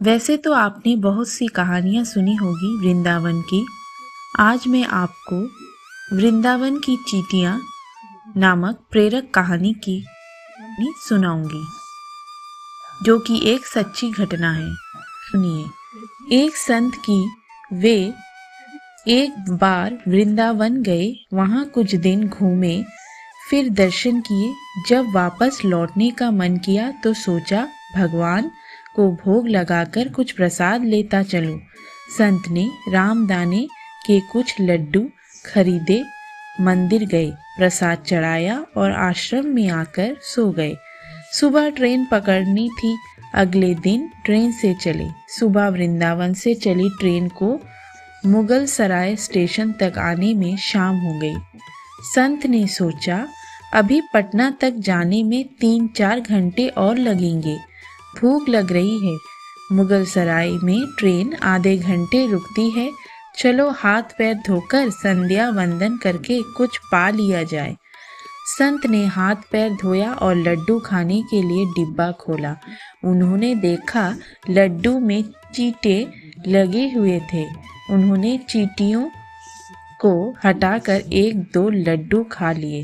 वैसे तो आपने बहुत सी कहानियाँ सुनी होगी वृंदावन की। आज मैं आपको वृंदावन की चींटियाँ नामक प्रेरक कहानी की सुनाऊंगी, जो कि एक सच्ची घटना है। सुनिए। एक संत की वे एक बार वृंदावन गए, वहाँ कुछ दिन घूमे, फिर दर्शन किए। जब वापस लौटने का मन किया तो सोचा भगवान को भोग लगाकर कुछ प्रसाद लेता चलूं। संत ने रामदाने के कुछ लड्डू खरीदे, मंदिर गए, प्रसाद चढ़ाया और आश्रम में आकर सो गए। सुबह ट्रेन पकड़नी थी। अगले दिन ट्रेन से चले। सुबह वृंदावन से चली ट्रेन को मुगल सराय स्टेशन तक आने में शाम हो गई। संत ने सोचा अभी पटना तक जाने में 3-4 घंटे और लगेंगे। भूख लग रही है। मुगल सराय में ट्रेन आधे घंटे रुकती है। चलो हाथ पैर धोकर संध्या वंदन करके कुछ पा लिया जाए। संत ने हाथ पैर धोया और लड्डू खाने के लिए डिब्बा खोला। उन्होंने देखा लड्डू में चींटे लगे हुए थे। उन्होंने चींटियों को हटाकर 1-2 लड्डू खा लिए।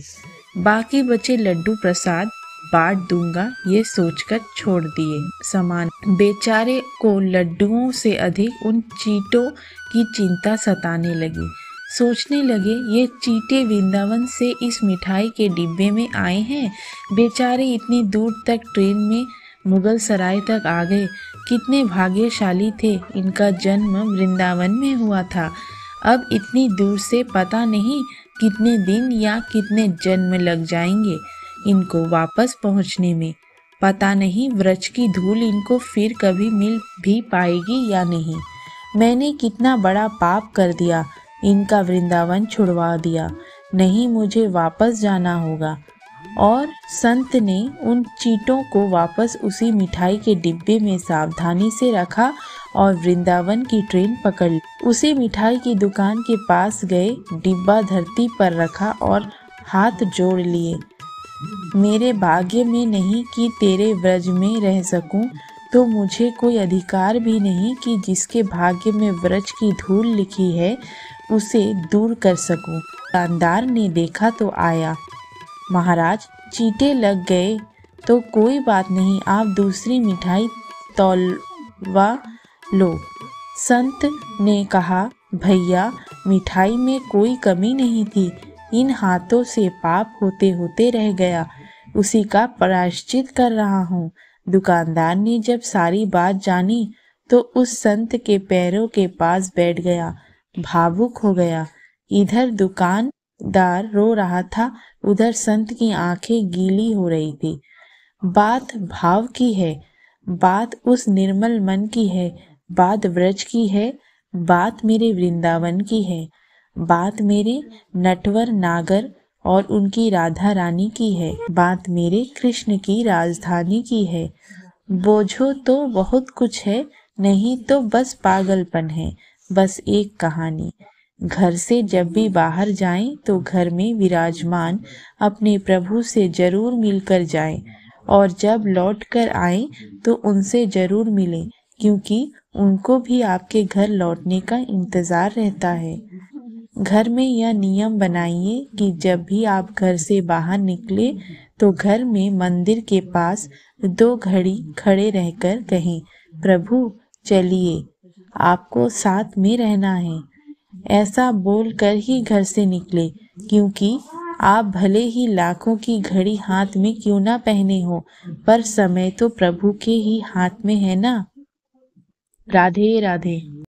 बाकी बचे लड्डू प्रसाद बांट दूंगा ये सोचकर छोड़ दिए। सामान बेचारे को लड्डुओं से अधिक उन चींटों की चिंता सताने लगी। सोचने लगे ये चींटे वृंदावन से इस मिठाई के डिब्बे में आए हैं। बेचारे इतनी दूर तक ट्रेन में मुगल सराय तक आ गए। कितने भाग्यशाली थे, इनका जन्म वृंदावन में हुआ था। अब इतनी दूर से पता नहीं कितने दिन या कितने जन्म लग जाएंगे इनको वापस पहुंचने में। पता नहीं व्रज की धूल इनको फिर कभी मिल भी पाएगी या नहीं। मैंने कितना बड़ा पाप कर दिया, इनका वृंदावन छुड़वा दिया। नहीं, मुझे वापस जाना होगा। और संत ने उन चींटों को वापस उसी मिठाई के डिब्बे में सावधानी से रखा और वृंदावन की ट्रेन पकड़ ली। उसी मिठाई की दुकान के पास गए, डिब्बा धरती पर रखा और हाथ जोड़ लिए। मेरे भाग्य में नहीं कि तेरे व्रज में रह सकूं, तो मुझे कोई अधिकार भी नहीं कि जिसके भाग्य में व्रज की धूल लिखी है उसे दूर कर सकूं। दुकानदार ने देखा तो आया। महाराज, चींटे लग गए तो कोई बात नहीं, आप दूसरी मिठाई तौलवा लो। संत ने कहा भैया, मिठाई में कोई कमी नहीं थी, इन हाथों से पाप होते होते रह गया, उसी का प्रायश्चित कर रहा हूँ। दुकानदार ने जब सारी बात जानी तो उस संत के पैरों के पास बैठ गया, भावुक हो गया। इधर दुकानदार रो रहा था, उधर संत की आंखें गीली हो रही थी। बात भाव की है, बात उस निर्मल मन की है, बात व्रज की है, बात मेरे वृंदावन की है, बात मेरे नटवर नागर और उनकी राधा रानी की है, बात मेरे कृष्ण की राजधानी की है। बोझो तो बहुत कुछ है, नहीं तो बस पागलपन है, बस एक कहानी। घर से जब भी बाहर जाएं तो घर में विराजमान अपने प्रभु से जरूर मिलकर जाएं, और जब लौट कर आएं तो उनसे जरूर मिलें, क्योंकि उनको भी आपके घर लौटने का इंतजार रहता है। घर में यह नियम बनाइए कि जब भी आप घर से बाहर निकले तो घर में मंदिर के पास 2 घड़ी खड़े रहकर कहें, प्रभु चलिए, आपको साथ में रहना है। ऐसा बोलकर ही घर से निकले, क्योंकि आप भले ही लाखों की घड़ी हाथ में क्यों ना पहने हो, पर समय तो प्रभु के ही हाथ में है ना। राधे राधे।